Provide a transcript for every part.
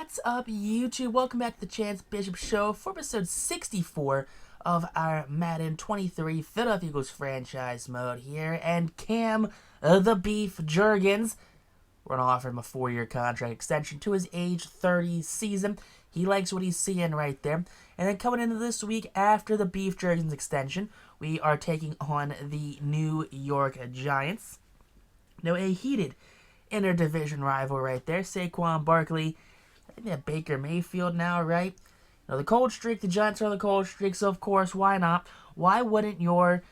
What's up, YouTube? Welcome back to the Chance Bishop Show for episode 64 of our Madden 23 Philadelphia Eagles franchise mode here. And Cam, the Beef Jurgens, we're going to offer him a 4-year contract extension to his age 30 season. He likes what he's seeing right there. And then coming into this week after the Beef Jurgens extension, we are taking on the New York Giants. Now, a heated interdivision rival right there. Saquon Barkley. I think they have Baker Mayfield now, right? Now, the cold streak, the Giants are on the cold streak, so of course, why not? Why wouldn't your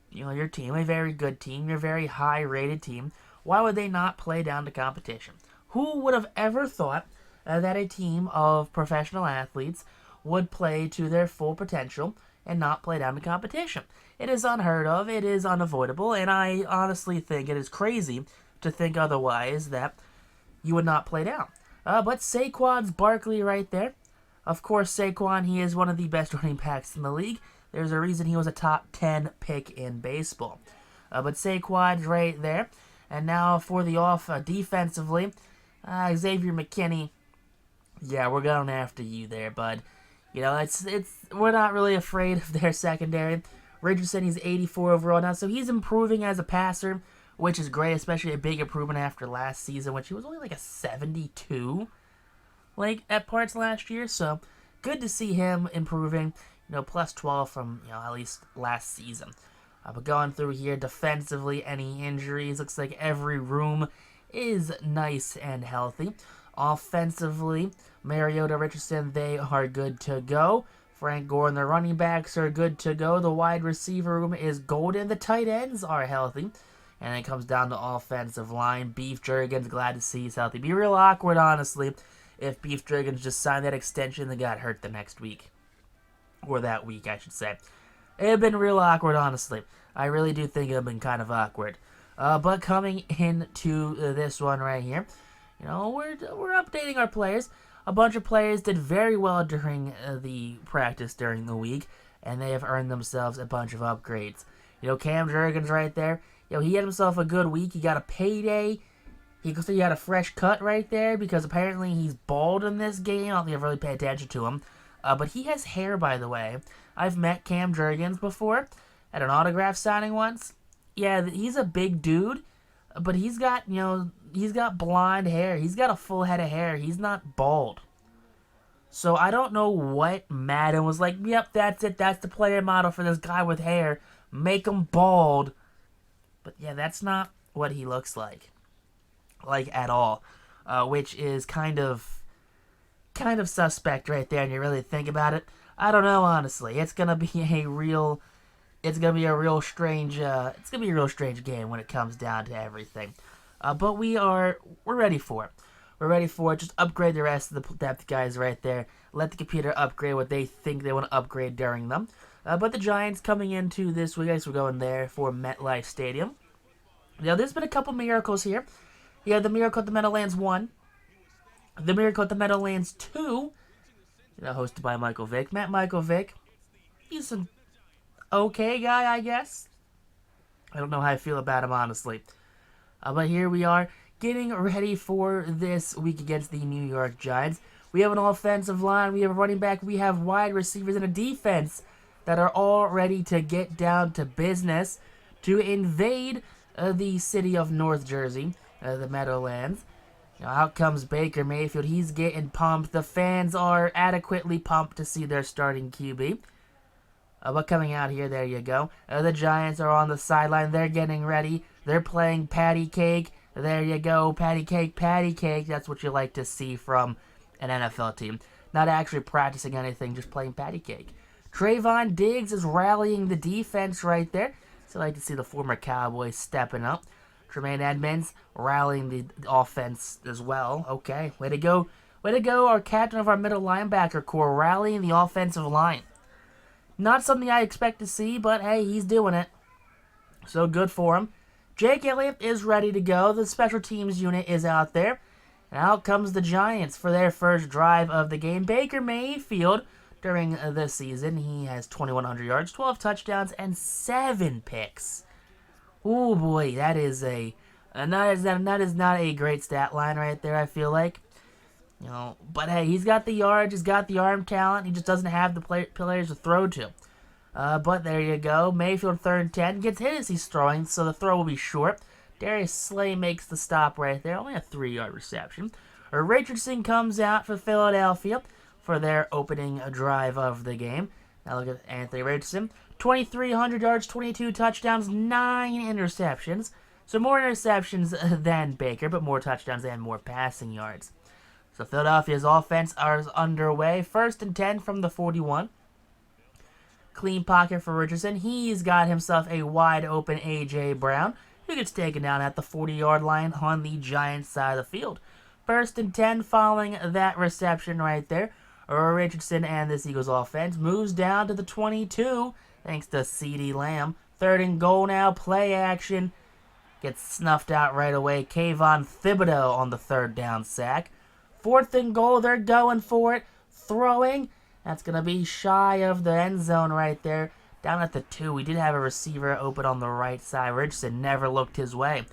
team, a very good team, your very high-rated team, why would they not play down to competition? Who would have ever thought that a team of professional athletes would play to their full potential and not play down to competition? It is unheard of, it is unavoidable, and I honestly think it is crazy to think otherwise, that you would not play down. But Saquon's Barkley right there. Of course, Saquon, he is one of the best running backs in the league. There's a reason he was a top 10 pick in baseball. But Saquon's right there. And now for the defensively, Xavier McKinney. Yeah, we're going after you there, bud. You know, we're not really afraid of their secondary. Richardson, he's 84 overall now, so he's improving as a passer, which is great, especially a big improvement after last season, which he was only like a 72, at parts last year. So good to see him improving, plus 12 from, at least last season. But going through here defensively, any injuries, looks like every room is nice and healthy. Offensively, Mariota, Richardson, they are good to go. Frank Gore and the running backs are good to go. The wide receiver room is golden. The tight ends are healthy. And it comes down to offensive line. Beef Jurgens, glad to see he's healthy. Be real awkward, honestly, if Beef Jurgens just signed that extension and got hurt the next week. Or that week, I should say. It would have been real awkward, honestly. I really do think it would have been kind of awkward. But coming into this one right here, we're updating our players. A bunch of players did very well during the practice during the week, and they have earned themselves a bunch of upgrades. Cam Jurgens right there. He had himself a good week. He got a payday. He got a fresh cut right there because apparently he's bald in this game. I don't think I've really paid attention to him. But he has hair, by the way. I've met Cam Jurgens before at an autograph signing once. Yeah, he's a big dude, but he's got, he's got blonde hair. He's got a full head of hair. He's not bald. So I don't know what Madden was like. Yep, that's it. That's the player model for this guy with hair. Make him bald. But yeah, that's not what he looks like at all, which is kind of suspect right there. And you really think about it, I don't know, honestly. It's gonna be a real strange game when it comes down to everything. But we're ready for it. We're ready for it. Just upgrade the rest of the depth guys right there. Let the computer upgrade what they think they want to upgrade during them. But the Giants coming into this week, we're going there for MetLife Stadium. Now, there's been a couple miracles here. You have the miracle at the Meadowlands 1. The miracle at the Meadowlands 2. Hosted by Michael Vick. Michael Vick. He's an okay guy, I guess. I don't know how I feel about him, honestly. But here we are, getting ready for this week against the New York Giants. We have an offensive line, we have a running back, we have wide receivers, and a defense that are all ready to get down to business to invade the city of North Jersey, the Meadowlands. Out comes Baker Mayfield. He's getting pumped. The fans are adequately pumped to see their starting QB. But coming out here, there you go. The Giants are on the sideline. They're getting ready. They're playing patty cake. There you go. Patty cake, patty cake. That's what you like to see from an NFL team. Not actually practicing anything, just playing patty cake. Trayvon Diggs is rallying the defense right there. So I like to see the former Cowboys stepping up. Tremaine Edmonds rallying the offense as well. Okay, way to go. Way to go, our captain of our middle linebacker core, rallying the offensive line. Not something I expect to see, but hey, he's doing it. So good for him. Jake Elliott is ready to go. The special teams unit is out there. And out comes the Giants for their first drive of the game. Baker Mayfield, during this season, he has 2,100 yards, 12 touchdowns, and 7 picks. Oh boy, that is not a great stat line right there, I feel like. But hey, he's got the yards, he's got the arm talent, he just doesn't have the players to throw to. But there you go. Mayfield 3rd and 10 gets hit as he's throwing, so the throw will be short. Darius Slay makes the stop right there, only a 3-yard reception. Richardson comes out for Philadelphia for their opening drive of the game. Now look at Anthony Richardson. 2,300 yards, 22 touchdowns, 9 interceptions. So more interceptions than Baker, but more touchdowns and more passing yards. So Philadelphia's offense is underway. 1st and 10 from the 41. Clean pocket for Richardson. He's got himself a wide open A.J. Brown, who gets taken down at the 40-yard line on the Giants side of the field. 1st and 10 following that reception right there. Richardson and this Eagles offense moves down to the 22 thanks to CeeDee Lamb. 3rd and goal now. Play action. Gets snuffed out right away. Kayvon Thibodeau on the 3rd down sack. 4th and goal. They're going for it. Throwing. That's going to be shy of the end zone right there. Down at the 2. We did have a receiver open on the right side. Richardson never looked his way.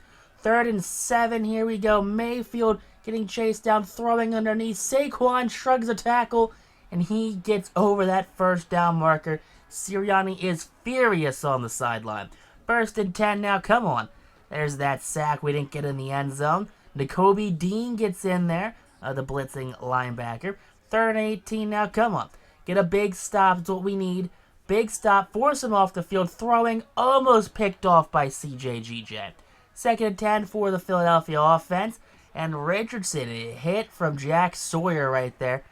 3rd and 7. Here we go. Mayfield getting chased down, throwing underneath. Saquon shrugs a tackle, and he gets over that 1st down marker. Sirianni is furious on the sideline. 1st and 10 now. Come on. There's that sack. We didn't get in the end zone. Nakobe Dean gets in there, the blitzing linebacker. 3rd and 18 now. Come on. Get a big stop. That's what we need. Big stop. Force him off the field. Throwing. Almost picked off by CJGJ. 2nd and 10 for the Philadelphia offense. And Richardson, a hit from Jack Sawyer right there.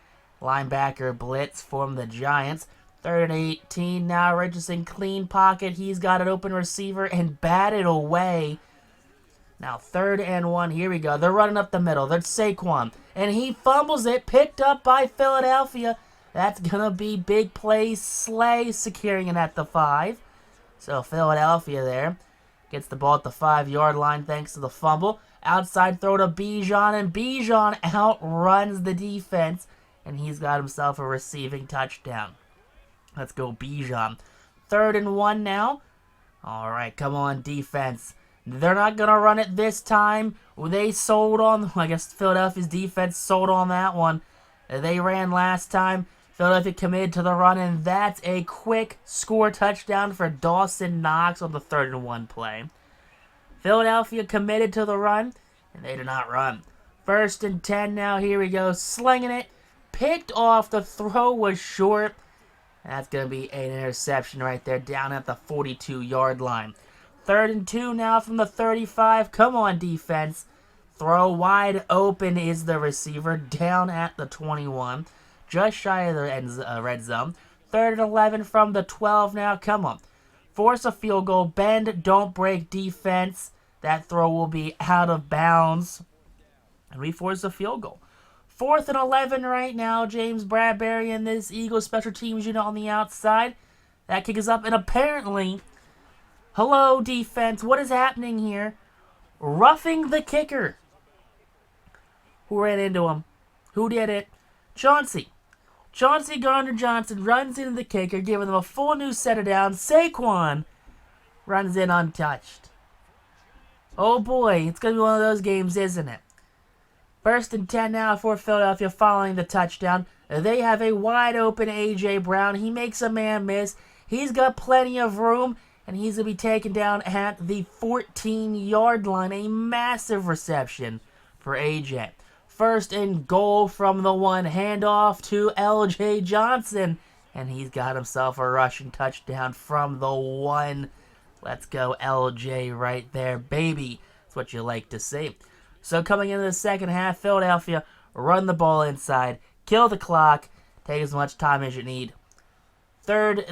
Linebacker blitz from the Giants. 3rd and 18. Now Richardson, clean pocket. He's got an open receiver and batted away. Now 3rd and 1. Here we go. They're running up the middle. That's Saquon. And he fumbles it. Picked up by Philadelphia. That's going to be big play. Slay securing it at the 5. So Philadelphia there gets the ball at the 5-yard line thanks to the fumble. Outside throw to Bijan, and Bijan outruns the defense, and he's got himself a receiving touchdown. Let's go Bijan. 3rd and 1 now. All right, come on, defense. They're not going to run it this time. They sold on, I guess Philadelphia's defense sold on that one. They ran last time. Philadelphia committed to the run, and that's a quick score touchdown for Dawson Knox on the 3rd and 1 play. Philadelphia committed to the run, and they did not run. 1st and 10 now. Here we go. Slinging it. Picked off. The throw was short. That's going to be an interception right there down at the 42-yard line. 3rd and 2 now from the 35. Come on, defense. Throw wide open is the receiver down at the 21. Just shy of the red zone. 3rd and 11 from the 12 now. Come on. Force a field goal. Bend, don't break defense. That throw will be out of bounds. And we force a field goal. 4th and 11 right now. James Bradbury and this Eagles special teams unit on the outside. That kick is up. And apparently, hello, defense. What is happening here? Roughing the kicker. Who ran into him? Who did it? Chauncey Gardner-Johnson runs into the kicker, giving them a full new set of downs. Saquon runs in untouched. Oh boy, it's going to be one of those games, isn't it? 1st and 10 now for Philadelphia following the touchdown. They have a wide open A.J. Brown. He makes a man miss. He's got plenty of room, and he's going to be taken down at the 14-yard line. A massive reception for A.J. 1st and goal from the 1. Handoff to L.J. Johnson. And he's got himself a rushing touchdown from the 1. Let's go L.J. right there, baby. That's what you like to see. So coming into the second half, Philadelphia run the ball inside, kill the clock, take as much time as you need. Third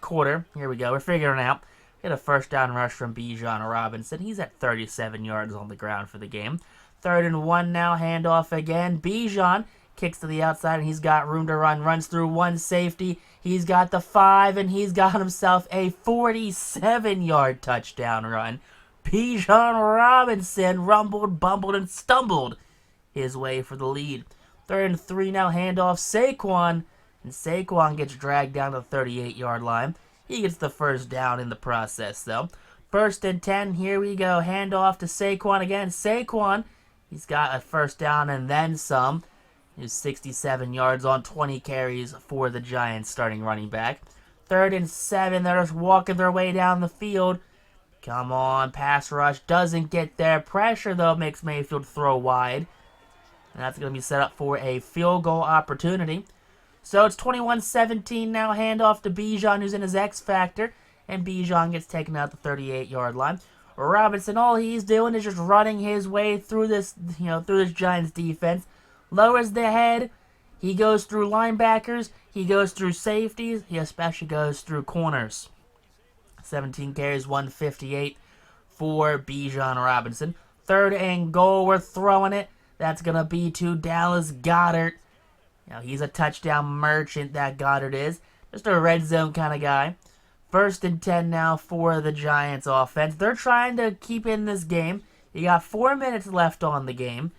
quarter. Here we go. We're figuring it out. Get a 1st down rush from Bijan Robinson. He's at 37 yards on the ground for the game. 3rd and 1 now. Handoff again. Bijan kicks to the outside, and he's got room to run. Runs through one safety. He's got the 5, and he's got himself a 47-yard touchdown run. Bijan Robinson rumbled, bumbled, and stumbled his way for the lead. 3rd and 3 now. Handoff Saquon, and Saquon gets dragged down to the 38-yard line. He gets the 1st down in the process, though. 1st and 10, here we go. Handoff to Saquon again. Saquon, He's got a first down and then some. He's 67 yards on 20 carries for the Giants starting running back. 3rd and 7. They're just walking their way down the field. Come on, pass rush doesn't get there. Pressure, though, makes Mayfield throw wide. And that's going to be set up for a field goal opportunity. So it's 21-17 now. Handoff to Bijan, who's in his X Factor. And Bijan gets taken out the 38-yard line. Robinson, all he's doing is just running his way through this, through this Giants defense. Lowers the head. He goes through linebackers. He goes through safeties. He especially goes through corners. 17 carries, 158 for Bijan Robinson. 3rd and goal. We're throwing it. That's going to be to Dallas Goedert. He's a touchdown merchant, that Goddard is. Just a red zone kind of guy. 1st and 10 now for the Giants offense. They're trying to keep in this game. You got 4 minutes left on the game.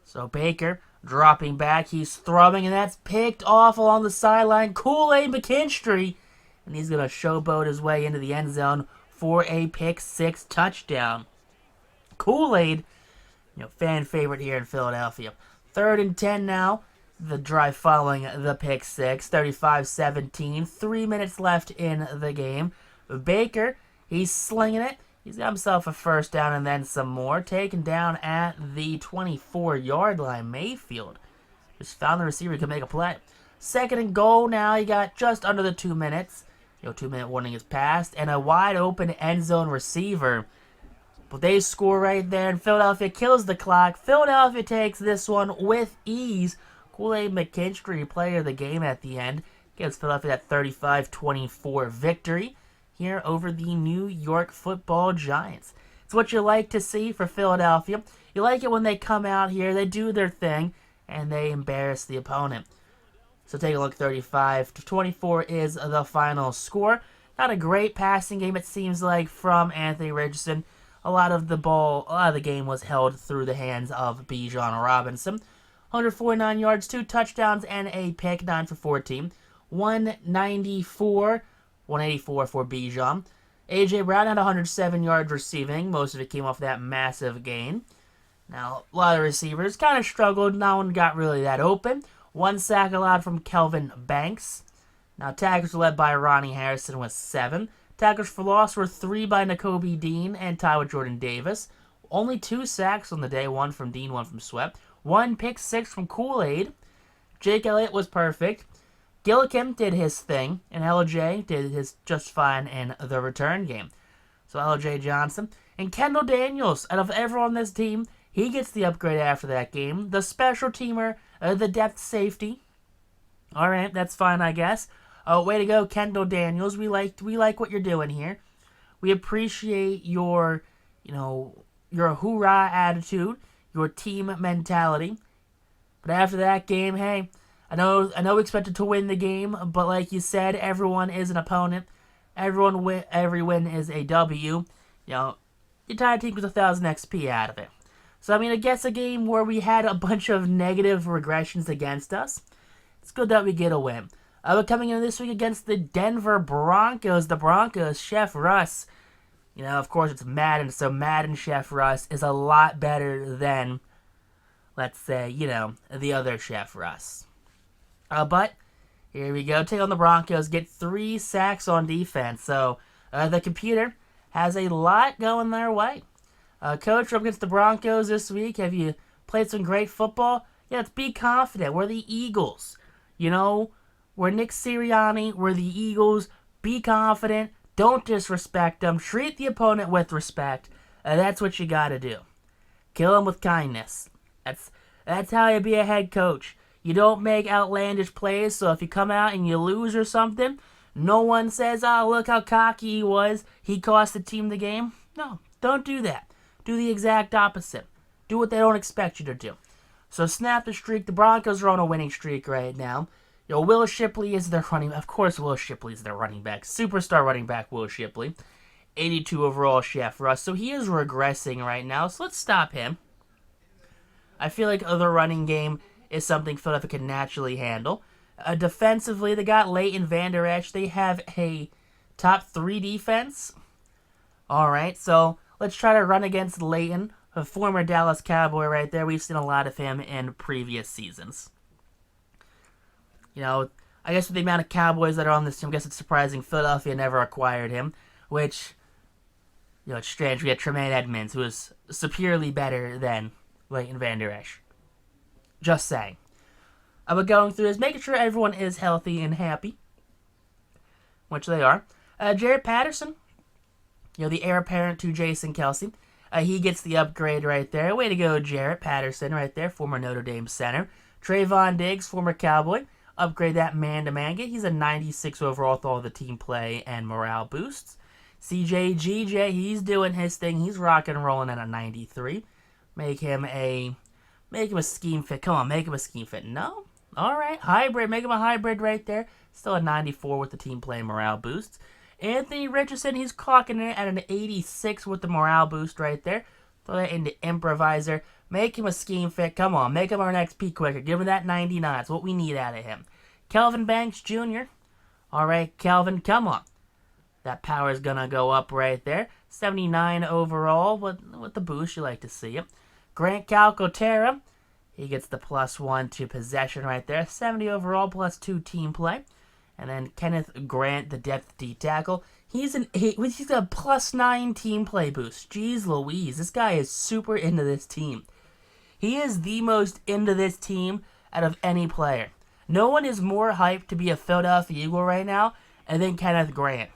So Baker dropping back. He's throwing, and that's picked off along the sideline. Kool-Aid McKinstry. And he's going to showboat his way into the end zone for a pick 6 touchdown. Kool-Aid, fan favorite here in Philadelphia. 3rd and 10 now. The drive following the pick 6, 35-17. 3 minutes left in the game. Baker, he's slinging it. He's got himself a first down and then some more. Taken down at the 24-yard line. Mayfield just found the receiver who could make a play. 2nd and goal now. You got just under the 2 minutes. 2-minute warning is passed. And a wide open end zone receiver. But they score right there, and Philadelphia kills the clock. Philadelphia takes this one with ease. Kool-Aid McKinstry, player of the game at the end, gives Philadelphia that 35-24 victory here over the New York Football Giants. It's what you like to see for Philadelphia. You like it when they come out here, they do their thing, and they embarrass the opponent. So take a look, 35-24 is the final score. Not a great passing game, it seems like, from Anthony Richardson. A lot of the game was held through the hands of Bijan Robinson. 149 yards, 2 touchdowns, and a pick, 9 for 14. 184 for Bijan. A.J. Brown had 107 yards receiving. Most of it came off that massive gain. Now, a lot of receivers kind of struggled. No one got really that open. 1 sack allowed from Kelvin Banks. Now, tackles were led by Ronnie Harrison with 7. Tackles for loss were 3 by Nakobe Dean and tied with Jordan Davis. Only 2 sacks on the day, 1 from Dean, 1 from Sweat. 1 pick 6 from Kool-Aid. Jake Elliott was perfect. Gillikin did his thing, and LJ did his just fine in the return game. So LJ Johnson and Kendall Daniels, out of everyone on this team, he gets the upgrade after that game. The special teamer, the depth safety. All right, that's fine, I guess. Way to go, Kendall Daniels. We like what you're doing here. We appreciate your hoorah attitude, your team mentality. But after that game, hey, I know we expected to win the game, but like you said, everyone is an opponent. Every win is a W. Your entire team gets 1,000 XP out of it. So, I guess a game where we had a bunch of negative regressions against us. It's good that we get a win. We're coming in this week against the Denver Broncos. The Broncos, Chef Russ. Of course, it's Madden, so Madden Chef Russ is a lot better than, let's say, the other Chef Russ. But, here we go. Take on the Broncos. Get 3 sacks on defense. So, the computer has a lot going their way. Coach, up against the Broncos this week. Have you played some great football? Yeah, let's be confident. We're the Eagles. We're Nick Sirianni. We're the Eagles. Be confident. Don't disrespect them. Treat the opponent with respect. That's what you got to do. Kill them with kindness. That's how you be a head coach. You don't make outlandish plays, so if you come out and you lose or something, no one says, oh, look how cocky he was. He cost the team the game. No, don't do that. Do the exact opposite. Do what they don't expect you to do. So snap the streak. The Broncos are on a winning streak right now. Will Shipley is their running back. Of course, Will Shipley is their running back. Superstar running back, Will Shipley. 82 overall, Chef Russ. So he is regressing right now. So let's stop him. I feel like the running game is something Philadelphia can naturally handle. Defensively, they got Leighton Vander Esch. They have a top 3 defense. All right, so let's try to run against Leighton. A former Dallas Cowboy right there. We've seen a lot of him in previous seasons. You know, I guess with the amount of Cowboys that are on this team, I guess it's surprising Philadelphia never acquired him, which, you know, it's strange. We had Tremaine Edmonds, who is superiorly better than Leighton Vander Esch. Just saying. But going through this, making sure everyone is healthy and happy, which they are. Jaret Patterson, you know, the heir apparent to Jason Kelce. He gets the upgrade right there. Way to go, Jaret Patterson right there, former Notre Dame center. Trayvon Diggs, former Cowboy. Upgrade that man-to-man get. He's a 96 overall with all the team play and morale boosts. CJ he's doing his thing. He's rocking and rolling at a 93. Make him a scheme fit. Come on, make him a scheme fit. No? Alright, hybrid. Make him a hybrid right there. Still a 94 with the team play and morale boosts. Anthony Richardson, he's clocking it at an 86 with the morale boost right there. Throw that into improviser. Make him a scheme fit. Come on, make him our next P quicker. Give him that 99. That's what we need out of him. Kelvin Banks Jr. Alright, Kelvin, come on. That power is going to go up right there. 79 overall with the boost. You like to see it. Grant Calcaterra. He gets the +1 to possession right there. 70 overall, +2 team play. And then Kenneth Grant, the depth D tackle. He's got a +9 team play boost. Jeez Louise, this guy is super into this team. He is the most into this team out of any player. No one is more hyped to be a Philadelphia Eagle right now than Kenneth Grant.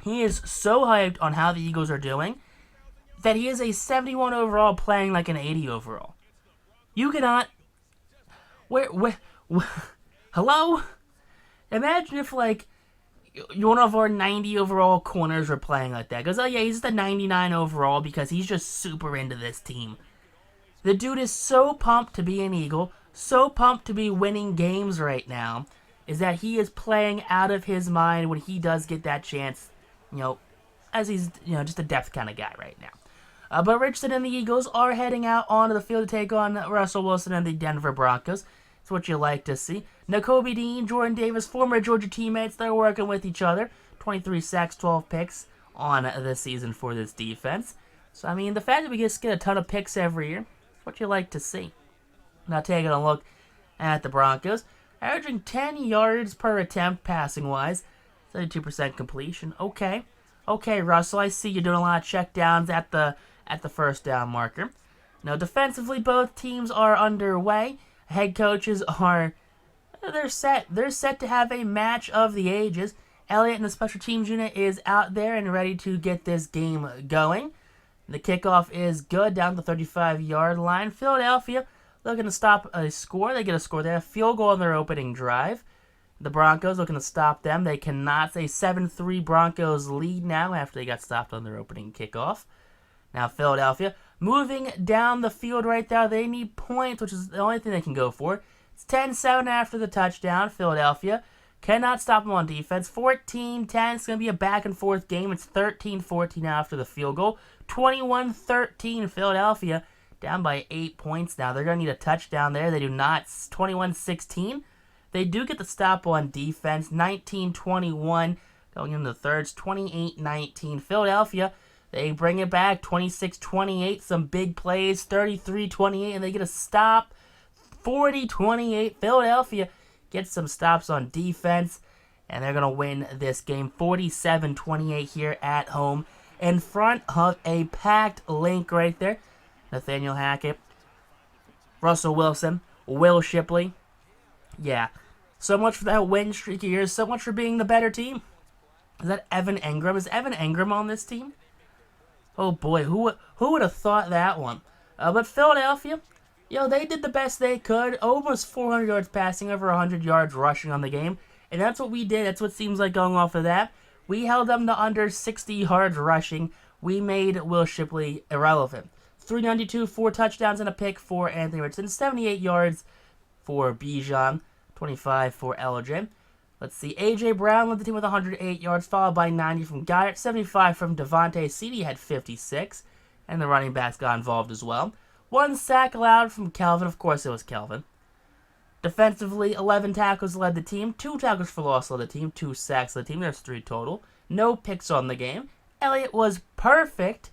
He is so hyped on how the Eagles are doing that he is a 71 overall playing like an 80 overall. You cannot... Hello? Imagine if, like, one of our 90 overall corners were playing like that. Because, oh yeah, he's the 99 overall because he's just super into this team. The dude is so pumped to be an Eagle, so pumped to be winning games right now, is that he is playing out of his mind when he does get that chance, you know, as he's, you know, just a depth kind of guy right now. But Richardson and the Eagles are heading out onto the field to take on Russell Wilson and the Denver Broncos. It's what you like to see. Nakobe Dean, Jordan Davis, former Georgia teammates, they're working with each other. 23 sacks, 12 picks on the season for this defense. So, I mean, the fact that we just get a ton of picks every year, it's what you like to see. Now taking a look at the Broncos. Averaging 10 yards per attempt passing-wise. 32% completion. Okay, Russell, I see you doing a lot of checkdowns at the first down marker. Now, defensively, both teams are underway. Head coaches are... They're set. They're set to have a match of the ages. Elliott and the special teams unit is out there and ready to get this game going. The kickoff is good down the 35-yard line. Philadelphia looking to stop a score. They get a score there. A field goal on their opening drive. The Broncos looking to stop them. They cannot. Say 7-3 Broncos lead now after they got stopped on their opening kickoff. Now Philadelphia moving down the field right there. They need points, which is the only thing they can go for. It's 10-7 after the touchdown. Philadelphia cannot stop them on defense. 14-10. It's going to be a back-and-forth game. It's 13-14 after the field goal. 21-13 Philadelphia down by 8 points now. They're going to need a touchdown there. They do not. 21-16. They do get the stop on defense. 19-21 going into the thirds. 28-19 Philadelphia. They bring it back. 26-28. Some big plays. 33-28. And they get a stop. 40-28. Philadelphia gets some stops on defense. And they're going to win this game. 47-28 here at home. In front of a packed link right there. Nathaniel Hackett. Russell Wilson. Will Shipley. Yeah. So much for that win streak of yours. So much for being the better team. Is that Evan Engram? Is Evan Engram on this team? Oh boy, who would have thought that one? But Philadelphia, they did the best they could. Almost 400 yards passing, over 100 yards rushing on the game. And that's what we did. That's what seems like going off of that. We held them to under 60 yards rushing. We made Will Shipley irrelevant. 392, 4 touchdowns and a pick for Anthony Richardson. 78 yards for Bijan. 25 for LJ. Let's see. A.J. Brown led the team with 108 yards, followed by 90 from Guyatt. 75 from Devontae. CD had 56. And the running backs got involved as well. 1 sack allowed from Kelvin. Of course, it was Kelvin. Defensively, 11 tackles led the team. 2 tackles for loss led the team. 2 sacks led the team. There's 3 total. No picks on the game. Elliott was perfect.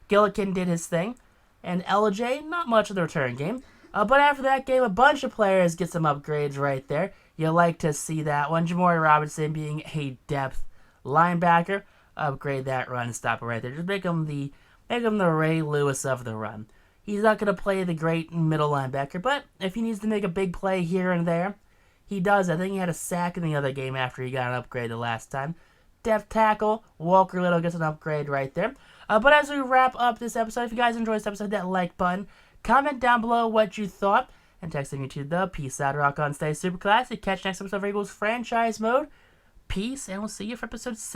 Gillikin did his thing. and LJ, not much of the return game. But after that game, a bunch of players get some upgrades right there. You like to see that one. Jamori Robinson being a depth linebacker. Upgrade that run stopper right there. Just make him the Ray Lewis of the run. He's not going to play the great middle linebacker, but if he needs to make a big play here and there, he does. I think he had a sack in the other game after he got an upgrade the last time. Depth tackle, Walker Little gets an upgrade right there. But as we wrap up this episode, if you guys enjoyed this episode, hit that like button. Comment down below what you thought. And texting me to the Peace Out Rock on Stay Super Classic. Catch next episode of Eagles Franchise Mode. Peace, and we'll see you for episode 6.